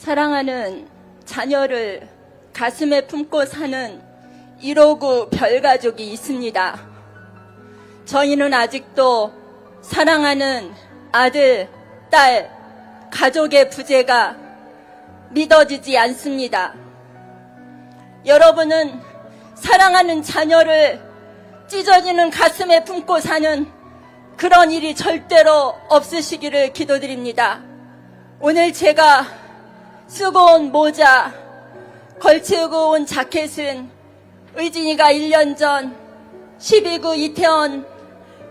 사랑하는 자녀를 가슴에 품고 사는 1호구 별가족이 있습니다. 저희는 아직도 사랑하는 아들, 딸, 가족의 부재가 믿어지지 않습니다. 여러분은 사랑하는 자녀를 찢어지는 가슴에 품고 사는 그런 일이 절대로 없으시기를 기도드립니다. 오늘 제가 쓰고 온 모자, 걸치고 온 자켓은 의진이가 1년 전 12구 이태원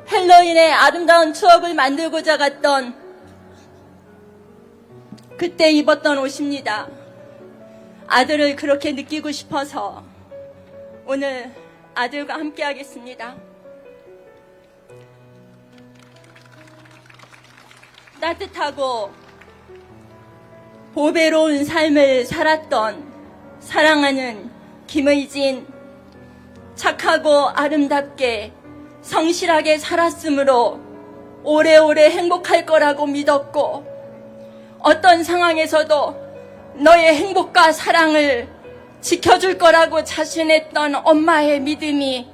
헬로윈의 아름다운 추억을 만들고자 갔던 그때 입었던 옷입니다. 아들을 그렇게 느끼고 싶어서 오늘 아들과 함께 하겠습니다. 따뜻하고 보배로운 삶을 살았던 사랑하는 김의진, 착하고 아름답게 성실하게 살았으므로 오래오래 행복할 거라고 믿었고, 어떤 상황에서도 너의 행복과 사랑을 지켜줄 거라고 자신했던 엄마의 믿음이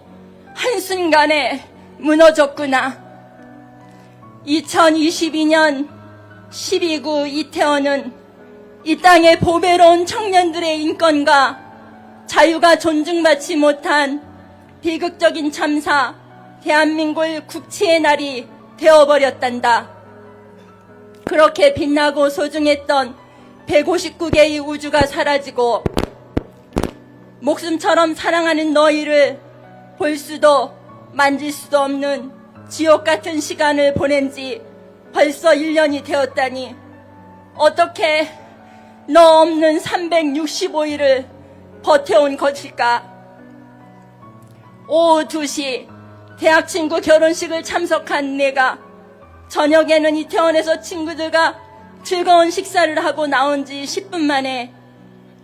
한순간에 무너졌구나. 2022년 12구 이태원은 이 땅의 보배로운 청년들의 인권과 자유가 존중받지 못한 비극적인 참사, 대한민국 국치의 날이 되어버렸단다. 그렇게 빛나고 소중했던 159개의 우주가 사라지고 목숨처럼 사랑하는 너희를 볼 수도 만질 수도 없는 지옥 같은 시간을 보낸 지 벌써 1년이 되었다니, 어떻게 너 없는 365일을 버텨온 것일까? 오후 2시 대학 친구 결혼식을 참석한 내가 저녁에는 이태원에서 친구들과 즐거운 식사를 하고 나온 지 10분 만에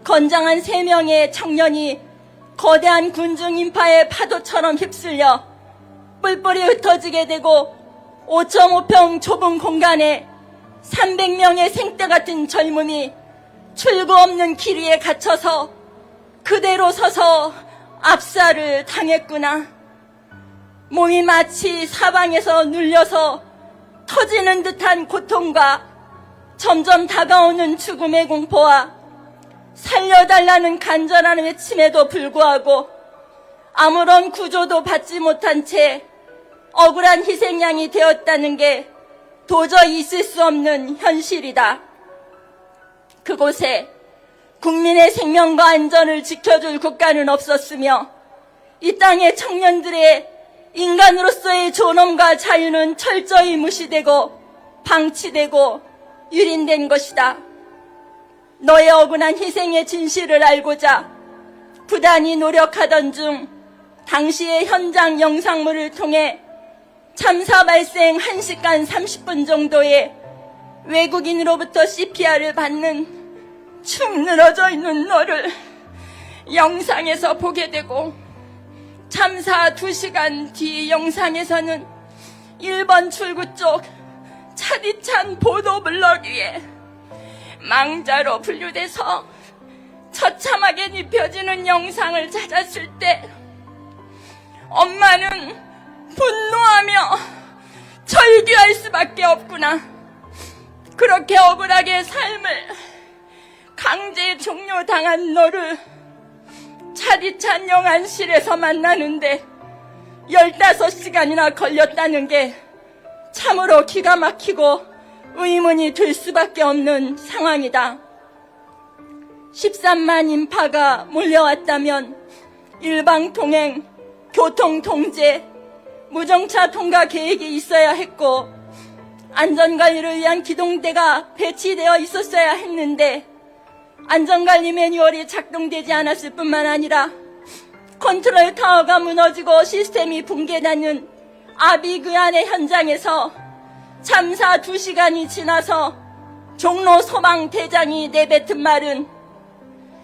건장한 3명의 청년이 거대한 군중 인파의 파도처럼 휩쓸려 뿔뿔이 흩어지게 되고 5.5평 좁은 공간에 300명의 생떼 같은 젊음이 출구 없는 길 위에 갇혀서 그대로 서서 압살을 당했구나. 몸이 마치 사방에서 눌려서 터지는 듯한 고통과 점점 다가오는 죽음의 공포와 살려달라는 간절한 외침에도 불구하고 아무런 구조도 받지 못한 채 억울한 희생양이 되었다는 게 도저히 있을 수 없는 현실이다. 그곳에 국민의 생명과 안전을 지켜줄 국가는 없었으며 이 땅의 청년들의 인간으로서의 존엄과 자유는 철저히 무시되고 방치되고 유린된 것이다. 너의 억울한 희생의 진실을 알고자 부단히 노력하던 중 당시의 현장 영상물을 통해 참사 발생 1시간 30분 정도의 외국인으로부터 CPR을 받는 축 늘어져 있는 너를 영상에서 보게 되고, 참사 2시간 뒤 영상에서는 1번 출구 쪽 차디찬 보도블럭 위에 망자로 분류돼서 처참하게 눕혀지는 영상을 찾았을 때 엄마는 분노하며 절규할 수밖에 없구나. 그렇게 억울하게 삶을 강제 종료당한 너를 차디찬 영안실에서 만나는데 15시간이나 걸렸다는 게 참으로 기가 막히고 의문이 들 수밖에 없는 상황이다. 13만 인파가 몰려왔다면 일방통행, 교통통제, 무정차 통과 계획이 있어야 했고 안전관리를 위한 기동대가 배치되어 있었어야 했는데 안전관리 매뉴얼이 작동되지 않았을 뿐만 아니라 컨트롤 타워가 무너지고 시스템이 붕괴되는 아비규환의 현장에서 참사 2시간이 지나서 종로 소방대장이 내뱉은 말은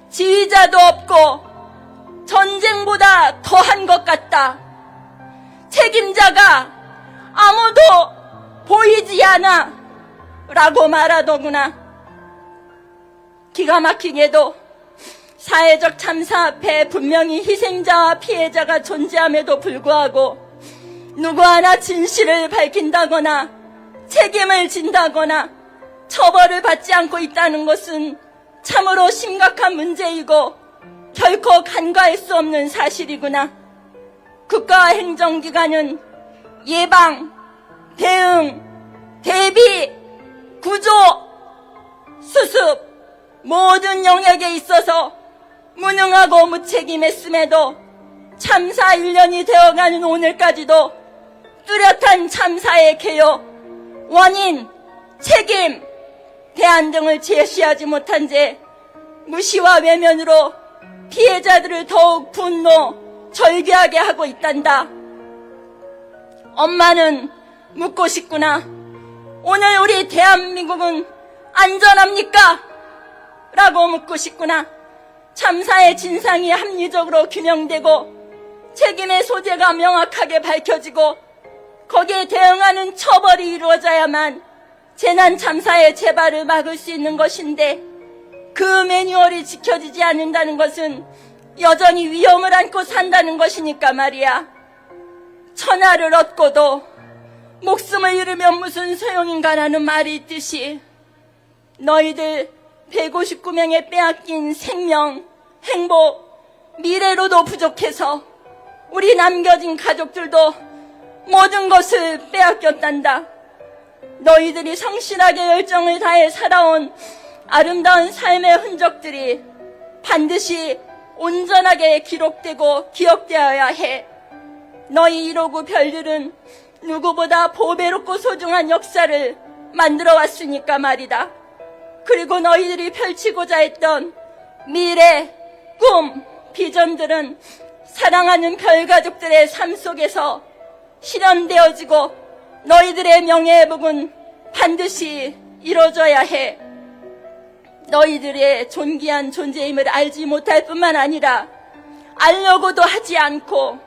지휘자도 없고 전쟁보다 더한 것 같다. 책임자가 아무도 보이지 않아 라고 말하더구나. 기가 막히게도 사회적 참사 앞에 분명히 희생자와 피해자가 존재함에도 불구하고 누구 하나 진실을 밝힌다거나 책임을 진다거나 처벌을 받지 않고 있다는 것은 참으로 심각한 문제이고 결코 간과할 수 없는 사실이구나. 국가와 행정기관은 예방, 대응, 대비, 구조, 수습 모든 영역에 있어서 무능하고 무책임했음에도 참사 1년이 되어가는 오늘까지도 뚜렷한 참사의 개요, 원인, 책임, 대안 등을 제시하지 못한 채 무시와 외면으로 피해자들을 더욱 분노, 절규하게 하고 있단다. 엄마는 묻고 싶구나. 오늘 우리 대한민국은 안전합니까? 라고 묻고 싶구나. 참사의 진상이 합리적으로 규명되고 책임의 소재가 명확하게 밝혀지고 거기에 대응하는 처벌이 이루어져야만 재난 참사의 재발을 막을 수 있는 것인데 그 매뉴얼이 지켜지지 않는다는 것은 여전히 위험을 안고 산다는 것이니까 말이야. 천하를 얻고도 목숨을 잃으면 무슨 소용인가라는 말이 있듯이 너희들 159명의 빼앗긴 생명, 행복, 미래로도 부족해서 우리 남겨진 가족들도 모든 것을 빼앗겼단다. 너희들이 성실하게 열정을 다해 살아온 아름다운 삶의 흔적들이 반드시 온전하게 기록되고 기억되어야 해. 너희 159 별들은 누구보다 보배롭고 소중한 역사를 만들어 왔으니까 말이다. 그리고 너희들이 펼치고자 했던 미래, 꿈, 비전들은 사랑하는 별가족들의 삶 속에서 실현되어지고 너희들의 명예회복은 반드시 이루어져야 해. 너희들의 존귀한 존재임을 알지 못할 뿐만 아니라 알려고도 하지 않고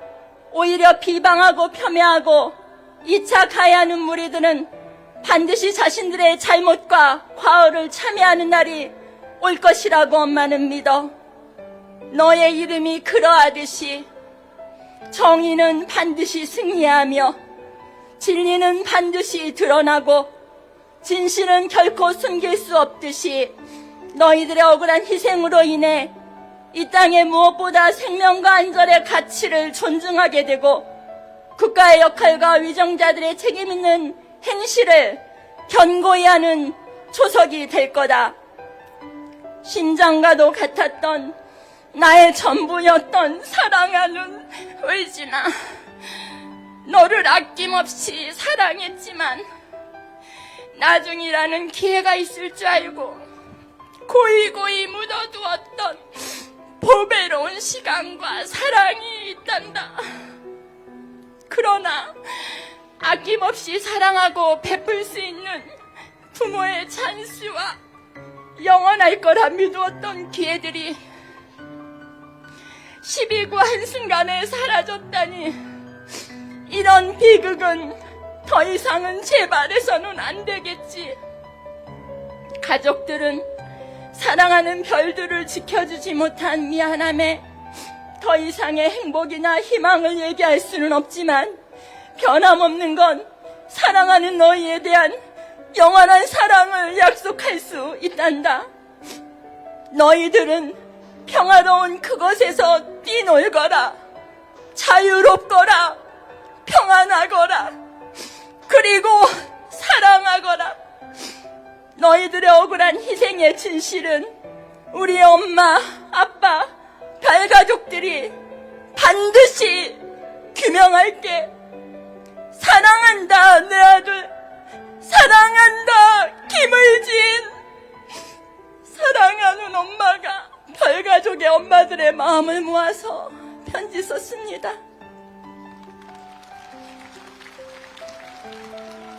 오히려 비방하고 폄훼하고 2차 가해하는 무리들은 반드시 자신들의 잘못과 과오를 참여하는 날이 올 것이라고 엄마는 믿어. 너의 이름이 그러하듯이 정의는 반드시 승리하며 진리는 반드시 드러나고 진실은 결코 숨길 수 없듯이 너희들의 억울한 희생으로 인해 이 땅에 무엇보다 생명과 안전의 가치를 존중하게 되고 국가의 역할과 위정자들의 책임 있는 행실을 견고히 하는 초석이 될 거다. 심장과도 같았던 나의 전부였던 사랑하는 의진아, 너를 아낌없이 사랑했지만 나중이라는 기회가 있을 줄 알고 고이고이 묻어두었던 보배로운 시간과 사랑이 있단다. 그러나 아낌없이 사랑하고 베풀 수 있는 부모의 찬스와 영원할 거라 믿었던 기회들이 12구 한순간에 사라졌다니, 이런 비극은 더 이상은 재발해서는 안 되겠지. 가족들은 사랑하는 별들을 지켜주지 못한 미안함에 더 이상의 행복이나 희망을 얘기할 수는 없지만 변함없는 건 사랑하는 너희에 대한 영원한 사랑을 약속할 수 있단다. 너희들은 평화로운 그곳에서 뛰놀거라, 자유롭거라, 평안하거라, 그리고 사랑하거라. 너희들의 억울한 희생의 진실은 우리 엄마, 아빠, 별가족들이 반드시 규명할게. 사랑한다, 내 아들. 사랑한다, 김의진. 사랑하는 엄마가 별가족의 엄마들의 마음을 모아서 편지 썼습니다.